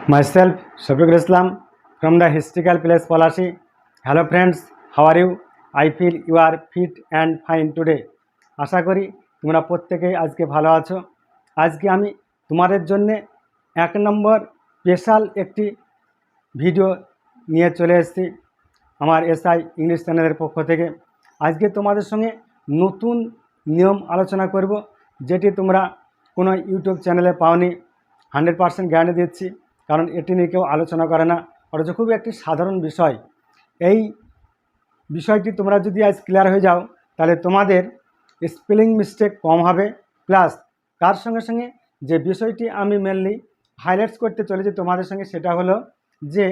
Myself, Shafiqul Islam from the historical place Polashi. Hello friends, how are you? I feel you are fit and fine today. আশা করি তোমরা প্রত্যেকেই আজকে ভালো আছো। আজকে আমি তোমাদের জন্য এক নম্বর স্পেশাল একটি ভিডিও নিয়ে চলে এসেছি আমার এসআই ইংলিশ চ্যানেলের পক্ষ থেকে। আজকে তোমাদের সঙ্গে নতুন নিয়ম আলোচনা করব, যেটি তোমরা কোনো ইউটিউব চ্যানেলে পাওনি। 100% গ্যারান্টি দিচ্ছি, কারণ এটি নিয়ে কেউ আলোচনা করে না, অথচ খুবই একটি সাধারণ বিষয়। এই বিষয়টি তোমরা যদি আজ ক্লিয়ার হয়ে যাও, তাহলে তোমাদের স্পেলিং মিস্টেক কম হবে, প্লাস তার সঙ্গে সঙ্গে যে বিষয়টি আমি মেনলি হাইলাইটস করতে চলেছি তোমাদের সঙ্গে, সেটা হলো যে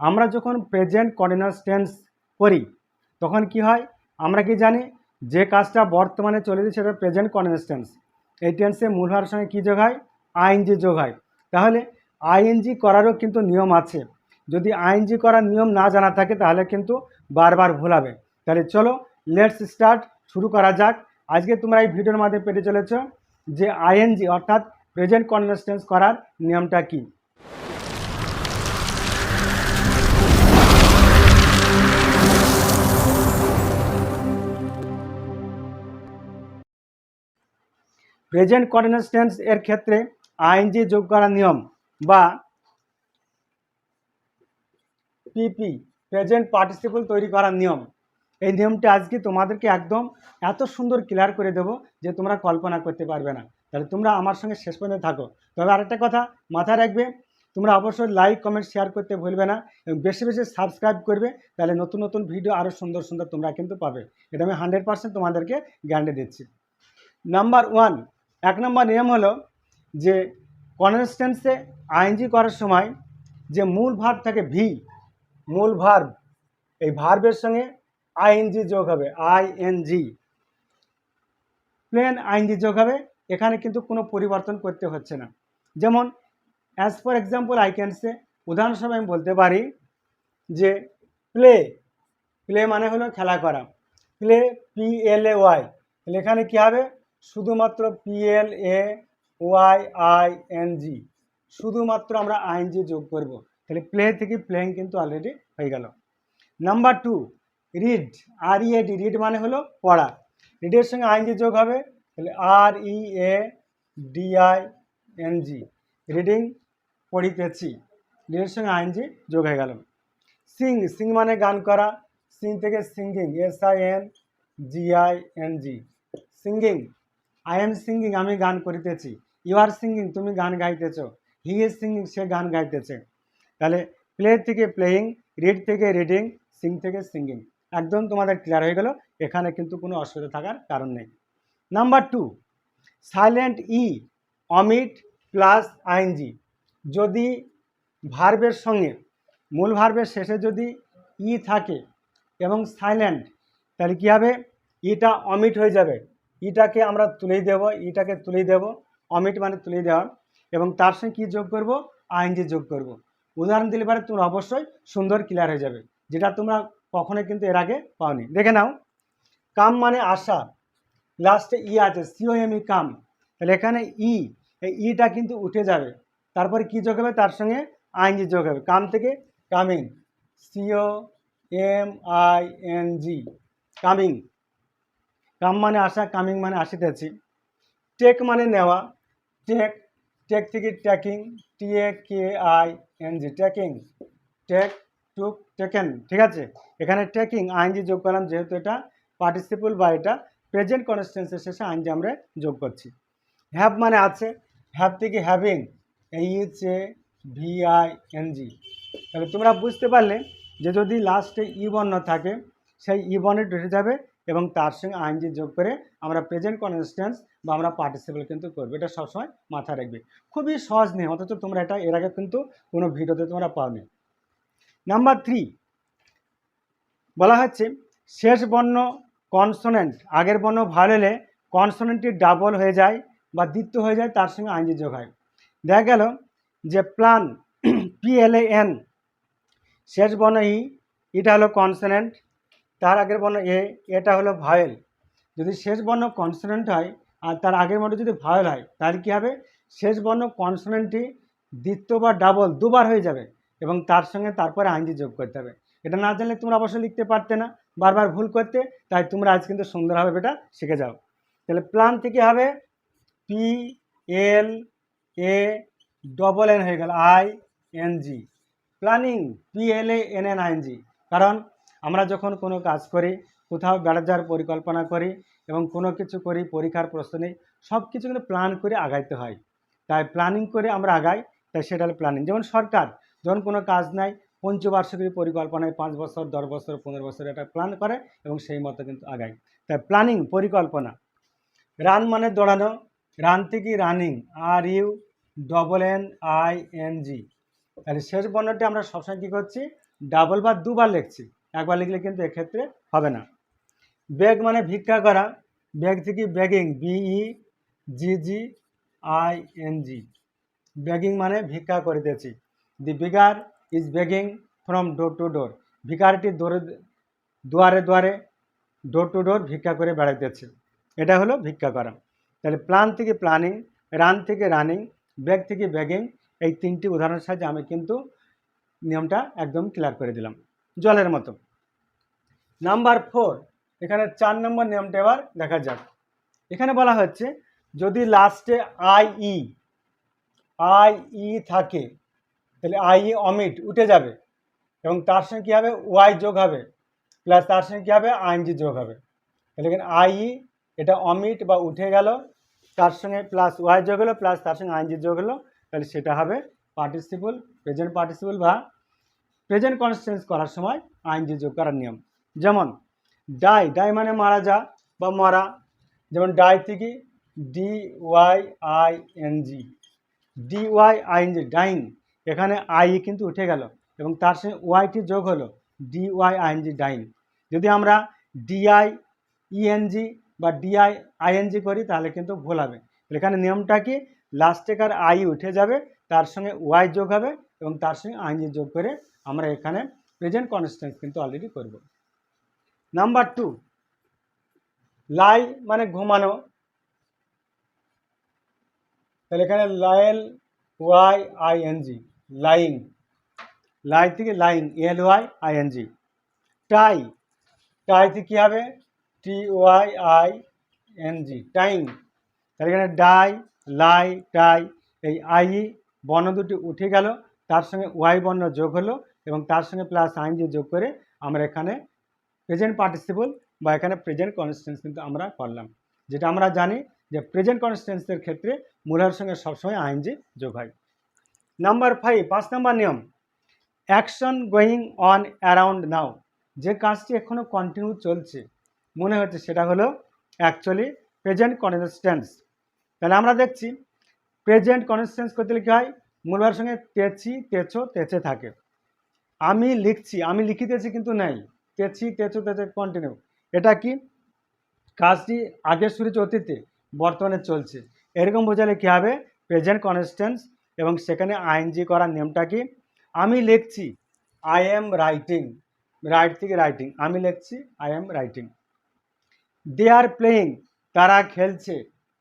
আমরা যখন প্রেজেন্ট কন্টিনিউয়াস টেন্স করি তখন কি হয়, আমরা কি জানি যে কাজটা বর্তমানে চলেছে সেটা প্রেজেন্ট কন্টিনিউয়াস টেন্স। এই টেন্সে মূল ভার্বের সঙ্গে কী যোগ হয়? আইএনজি যোগ হয়। তাহলে আইএনজি করারও কিন্তু নিয়ম আছে। যদি আইএনজি করার নিয়ম না জানা থাকে তাহলে কিন্তু বারবার ভুল হবে। তাহলে চলো লেটস স্টার্ট, শুরু করা যাক। আজকে তোমরা এই ভিডিওর মাধ্যমে পেতে চলেছ যে আইএনজি অর্থাৎ প্রেজেন্ট কন্টিনিউয়াস টেন্স করার নিয়মটা কী। প্রেজেন্ট কন্টিনিউয়াস টেন্স এর ক্ষেত্রে আইএনজি যোগ করার নিয়ম বা পিপি প্রেজেন্ট পার্টিসিপল তৈরি করার নিয়ম, এই নিয়মটা আজকে তোমাদেরকে একদম এত সুন্দর ক্লিয়ার করে দেবো যে তোমরা কল্পনা করতে পারবে না। তাহলে তোমরা আমার সঙ্গে শেষ পর্যন্ত থাকো। তবে আরেকটা কথা মাথায় রাখবে, তোমরা অবশ্যই লাইক কমেন্ট শেয়ার করতে ভুলবে না এবং বেশি বেশি সাবস্ক্রাইব করবে, তাহলে নতুন নতুন ভিডিও আরও সুন্দর সুন্দর তোমরা কিন্তু পাবে। এটা আমি 100% তোমাদেরকে গ্যারান্টি দিচ্ছি। নাম্বার 1, 1 নম্বর নিয়ম হলো যে কন্টিনিউয়াস টেন্সে আইএনজি করার সময় যে মূল ভার্ব থাকে মূল ভার্ব, এই ভার্বের সঙ্গে আইএনজি যোগ হবে, আইএনজি প্লেন আইএনজি যোগ হবে। এখানে কিন্তু কোনো পরিবর্তন করতে হচ্ছে না। যেমন as for example I can say, উদাহরণস্বরূপ আমি বলতে পারি যে প্লে, প্লে মানে হলো খেলা করা, প্লে PLAY, তাহলে এখানে কী হবে? শুধুমাত্র PLAYING, শুধুমাত্র আমরা আইএনজি যোগ করব। তাহলে প্লে থেকে প্লেইং কিন্তু অলরেডি হয়ে গেল। নাম্বার 2, রিড, READ, রিড মানে হলো পড়া, রিডের সঙ্গে আইএনজি যোগ হবে, তাহলে READING, রিডিং, পড়িতেছি, রিডের সঙ্গে আইএনজি যোগ হয়ে গেল। সিং, সিং মানে গান করা, সিং থেকে singing, SINGING, singing, I am singing, আমি গান করিতেছি, ইউ আর সিঙ্গিং, তুমি গান গাইতেছ, হি ইজ সিঙ্গিং, সে গান গাইতেছে। তাহলে প্লে থেকে প্লেয়িং, রিড থেকে রিডিং, সিং থেকে সিঙ্গিং, একদম তোমাদের ক্লিয়ার হয়ে গেল, এখানে কিন্তু কোনো অসুবিধা থাকার কারণ নেই। নাম্বার 2, সাইলেন্ট ই, অমিট প্লাস আইএনজি, যদি ভার্বের সঙ্গে মূল ভার্বের শেষে যদি ই থাকে এবং সাইলেন্ট, তাহলে কী হবে? ইটা অমিট হয়ে যাবে, ইটাকে আমরা তুলেই দেব, ইটাকে তুলেই দেব, অমিট মানে তুলেই দেওয়া, এবং তার সঙ্গে কী যোগ করব? আইএনজি যোগ করব। উদাহরণ দিলে পারে তোমরা অবশ্যই সুন্দর ক্লিয়ার হয়ে যাবে, যেটা তোমরা কখনোই কিন্তু এর আগে পাওনি। দেখে নাও, কাম মানে আসা, লাস্টে ই আছে, COME, কাম, তাহলে এখানে এই ইটা কিন্তু উঠে যাবে, তারপরে কি যোগ হবে? তার সঙ্গে আইএনজি যোগ হবে, কাম থেকে কামিং, COMING, কামিং, কাম মানে আসা, কামিং মানে আসিতেছি। টেক মানে নেওয়া, টেক, টেক থেকে ট্যাকিং, TAKING, ট্যাকিং, টেক, টুক, টেকেন, ঠিক আছে। এখানে টেকিং আইএনজি যোগ করলাম, যেহেতু এটা পার্টিসিপল বা এটা প্রেজেন্ট কন্টিনিউয়াস টেন্সের শেষে আইএনজি আমরা যোগ করছি। হ্যাভ মানে আছে, হ্যাভ থেকে হ্যাভিং, HAVING, তাহলে তোমরা বুঝতে পারলে যে যদি লাস্টে ই বর্ণ থাকে সেই ই বর্ণে উঠে যাবে এবং তার সঙ্গে আইএনজি যোগ করে আমরা প্রেজেন্ট কন্টিনিউয়াস টেন্স বা আমরা পার্টিসিপল কিন্তু করবো। এটা সবসময় মাথায় রাখবে, খুবই সহজ নেই, অথচ তোমরা এটা এর আগে কিন্তু কোনো ভিডিওতে তোমরা পাওনি। নাম্বার 3, বলা হচ্ছে শেষ বর্ণ কনসোনেন্ট, আগের বর্ণ ভাওয়েল হলে কনসোনেন্টটি ডাবল হয়ে যায় বা দ্বিত্ব হয়ে যায়, তার সঙ্গে আইএনজি যোগ হয়। দেখা গেল যে প্ল্যান, PLAN, শেষ বর্ণ ই, এটা হলো কনসোনেন্ট, তার আগের বর্ণ এটা হলো ভাওয়েল। যদি শেষ বর্ণ কনসোনেন্ট হয় আর তার আগের বর্ণ যদি ভাওয়েল হয়, তাহলে কী হবে? শেষ বর্ণ কনসোনেন্টটি দ্বিতীয়বার ডাবল দুবার হয়ে যাবে এবং তার সঙ্গে তারপরে আইনজি যোগ করতে হবে। এটা না জানলে তোমরা অবশ্যই লিখতে পারতে না, বারবার ভুল করতে। তাই তোমরা আজ কিন্তু সুন্দরভাবে এটা শিখে যাও। তাহলে প্ল্যান থেকে হবে PLANN হয়ে গেল ING, প্ল্যানিং PLANNING। কারণ আমরা যখন কোনো কাজ করি, কোথাও বেড়াতে যাওয়ার পরিকল্পনা করি এবং কোনো কিছু করি, পরীক্ষার প্রশ্নে সব কিছু কিন্তু প্ল্যান করে আগাইতে হয়। তাই প্ল্যানিং করে আমরা আগাই, তাই সেটা হলো প্ল্যানিং। যেমন সরকার যখন কোনো কাজ নাই, পঞ্চবার্ষিকী পরিকল্পনায় 5 বছর, 10 বছর, 15 বছর এটা প্ল্যান করে এবং সেই মতো কিন্তু আগায়। তাই প্ল্যানিং পরিকল্পনা। রান মানে দৌড়ানো, রান থেকে রানিং, RUNNING। তাহলে শেষ বর্ণটি আমরা সবসময় কী করছি, ডাবল বা দুবার লিখছি, একবার লিখলে কিন্তু এক্ষেত্রে হবে না। বেগ মানে ভিক্ষা করা, বেগ থেকে বেগিং, BEGGING, বেগিং মানে ভিক্ষা করিতেছি। The beggar is begging from door to door, ভিকারিটি দুয়ারে দুয়ারে, ডোর টু ডোর ভিক্ষা করে বেড়াইতেছে, এটা হলো ভিক্ষা করা। তাহলে প্ল্যান থেকে প্ল্যানিং, রান থেকে রানিং, বেগ থেকে বেগিং, এই তিনটি উদাহরণের সাহায্যে আমি কিন্তু নিয়মটা একদম ক্লিয়ার করে দিলাম জলের মতো। নাম্বার 4, এখানে 4 নম্বর নিয়মটা এবার দেখা যাক। এখানে বলা হচ্ছে যদি লাস্টে আই থাকে তাহলে অমিট উঠে যাবে এবং তার সঙ্গে কী হবে, ওয়াই যোগ হবে, প্লাস তার সঙ্গে কী হবে, আইএনজি যোগ হবে। তাহলে এখানে এটা অমিট বা উঠে গেল, তার সঙ্গে প্লাস ওয়াই যোগ হলো, প্লাস তার সঙ্গে আইএনজি যোগ হলো, তাহলে সেটা হবে পার্টিসিপল, প্রেজেন্ট পার্টিসিপল বা প্রেজেন্ট কনস্টিটিউয়েন্স করার সময় আইএনজি যোগ করার নিয়ম। যেমন ডাই মানে মারা যা বা মরা, যেমন ডাই থেকে DYING, ডাইং, এখানে কিন্তু উঠে গেল এবং তার সঙ্গে ওয়াইটি যোগ হলো, DYING, ডাইং। যদি আমরা DIENG বা DIING করি তাহলে কিন্তু ভুল হবে। এখানে নিয়মটা কি, লাস্টেকার উঠে যাবে, তার সঙ্গে ওয়াই যোগ হবে এবং তার সঙ্গে আইএনজি যোগ করে আমরা এখানে প্রেজেন্ট কনস্টিটিউয়েন্স কিন্তু অলরেডি করব। নাম্বার 2, লাই মানে ঘুমানো, তাহলে এখানে LYING, লাইং, লাই থেকে লাইং, LYING। টাই থেকে কী হবে, TYING, টাইং। তাহলে এখানে লাই, টাই, এই বর্ণ দুটি উঠে গেল, তার সঙ্গে ওয়াই বর্ণ যোগ হলো এবং তার সঙ্গে প্লাস আইএনজি যোগ করে আমরা এখানে প্রেজেন্ট পার্টিসিপল বা এখানে প্রেজেন্ট কনস্টিটিউয়েন্স কিন্তু আমরা করলাম। যেটা আমরা জানি যে প্রেজেন্ট কনস্টিটিউয়েন্সের ক্ষেত্রে মূলের সঙ্গে সবসময় আইএনজি যোগ হয়। নাম্বার 5, 5 নম্বর নিয়ম, অ্যাকশন গোয়িং অন অ্যারাউন্ড নাও, যে কাজটি এখনও কন্টিনিউ চলছে মনে হচ্ছে সেটা হলো অ্যাকচুয়ালি প্রেজেন্ট কনস্টিটিউয়েন্স। তাহলে আমরা দেখছি প্রেজেন্ট কনস্টিটিউয়েন্স করতে কী হয়, মূলের সঙ্গে তেছি, তেছো, তেচে থাকে। আমি লিখছি, আমি লিখিতেছি কিন্তু নেই, তেছি, তেছো, তেচে কন্টিনিউ। এটা কি, কাজটি আগে শুরু হচ্ছে অতীতে, বর্তমানে চলছে, এরকম বোঝালে কী হবে, প্রেজেন্ট কনস্টিটিউয়েন্স। এবং সেখানে আইএনজি করার নিয়মটা কি, আমি লিখছি, আই এম রাইটিং, রাইট থেকে রাইটিং, আমি লিখছি, I am writing. They are playing, তারা খেলছে,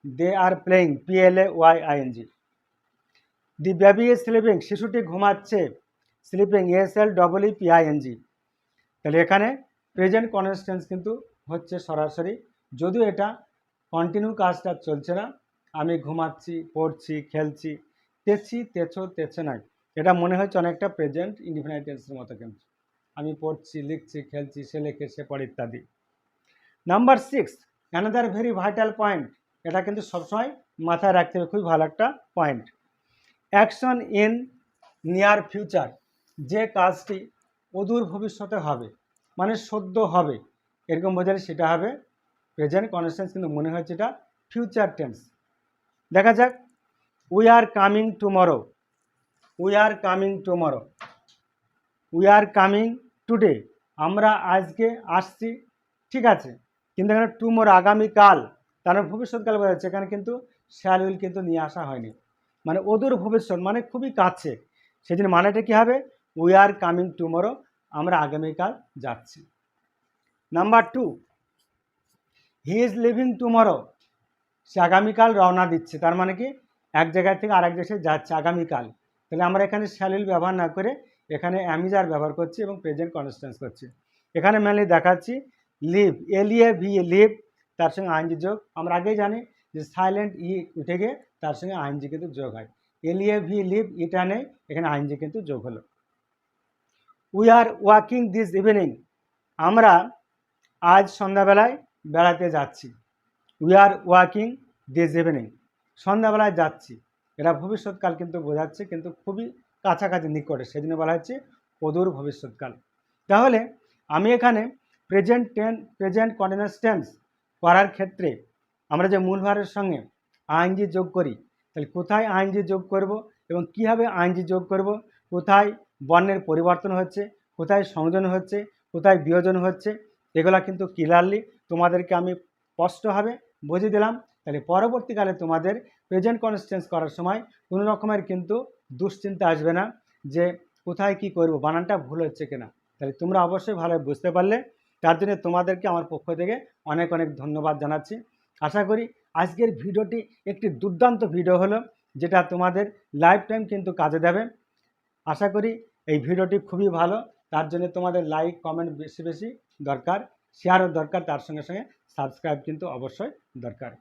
they are playing, PLAYING। The baby is sleeping, শিশুটি ঘুমাচ্ছে, স্লিপিং, SLEEPING। তাহলে এখানে প্রেজেন্ট কনস্টিটিউয়েন্স কিন্তু হচ্ছে সরাসরি, যদিও এটা কন্টিনিউ কাজটা চলছে না, আমি ঘুমাচ্ছি, পড়ছি, খেলছি, তেছি, তেছো, তেছে নাই, এটা মনে হচ্ছে অনেকটা প্রেজেন্ট ইনডিফিনাইট টেন্সের মতো, কিন্তু আমি পড়ছি, লিখছি, খেলছি, সে লেখে, সে পড়ে ইত্যাদি। Number 6, another very vital point, এটা কিন্তু সবসময় মাথায় রাখতে হবে, খুবই ভালো একটা point. Action in near future, যে কাজটি অদূর ভবিষ্যতে হবে, মানে সদ্য হবে, এরকম বোঝালে সেটা হবে প্রেজেন্ট কনস্টিটিউয়েন্স, কিন্তু মনে হচ্ছে এটা ফিউচার টেন্স। দেখা যাক, we are coming tomorrow, we are coming tomorrow, we are coming today, আমরা আজকে আসছি, ঠিক আছে, কিন্তু এখানে টুমরো আগামীকাল, তার ভবিষ্যৎকাল বোঝা যাচ্ছে, এখানে কিন্তু শ্যাল উইল কিন্তু নিয়ে আসা হয়নি, মানে অদূর ভবিষ্যৎ মানে খুবই কাছে, সেই জন্য মানেটা কী হবে, উই আর কামিং টুমরো, আমরা আগামীকাল যাচ্ছি। Number 2, he is leaving tomorrow, সে আগামীকাল রওনা দিচ্ছে, তার মানে কি এক জায়গা থেকে আরেক দেশে যাচ্ছে আগামীকাল, তাহলে আমরা এখানে শ্যাল উইল ব্যবহার না করে এখানে অ্যাম ইজ আর ব্যবহার করছি এবং প্রেজেন্ট কনস্ট্যান্স করছি। এখানে মেনলি দেখাচ্ছি লিভ, LEAV লিভ, তার সঙ্গে আইএনজি যোগ। আমরা আগেই জানি যে সাইলেন্ট ই উঠে গিয়ে তার সঙ্গে আইএনজি কিন্তু যোগ হয়। LEAV লিভ এটা নেই, এখানে আইএনজি কিন্তু যোগ হলো। We are walking this evening, আমরা আজ সন্ধ্যাবেলায় বেড়াতে যাচ্ছি। We are walking this evening, সন্ধ্যাবেলায় যাচ্ছি। এটা ভবিষ্যৎকাল কিন্তু বোঝাচ্ছে, কিন্তু খুবই কাছাকাছি নিকটে, সেজন্য বলা হচ্ছে অদূর ভবিষ্যৎকাল। তাহলে আমি এখানে প্রেজেন্ট কন্টিনিউয়াস টেন্স করার ক্ষেত্রে আমরা যে মূল ভারের সঙ্গে আইএনজি যোগ করি, তাহলে কোথায় আইএনজি যোগ করব এবং কীভাবে আইএনজি যোগ করব, কোথায় বর্ণের পরিবর্তন হচ্ছে, কোথায় সংযোজন হচ্ছে, কোথায় বিয়োজন হচ্ছে, এগুলো কিন্তু ক্লিয়ারলি তোমাদেরকে আমি স্পষ্টভাবে বুঝিয়ে দিলাম। তাহলে পরবর্তীকালে তোমাদের প্রেজেন্ট কনস্ট্যান্স করার সময় কোনো রকমের কিন্তু দুশ্চিন্তা আসবে না যে কোথায় কি করব, বানানটা ভুল হচ্ছে কিনা। তাহলে তোমরা অবশ্যই ভালো বুঝতে পারলে, তার জন্য তোমাদেরকে আমার পক্ষ থেকে অনেক অনেক ধন্যবাদ জানাচ্ছি। আশা করি আজকের ভিডিওটি একটি দুর্দান্ত ভিডিও হলো, যেটা তোমাদের লাইফ টাইম কিন্তু কাজে দেবে। আশা করি এই ভিডিওটি খুবই ভালো, তার জন্য তোমাদের লাইক কমেন্ট বেশি বেশি দরকার, শেয়ারও দরকার, তার সঙ্গে সঙ্গে সাবস্ক্রাইব কিন্তু অবশ্যই দরকার।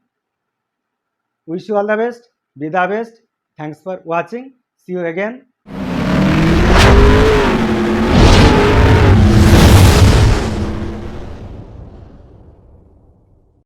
Wish you all the best, be the best, thanks for watching, see you again.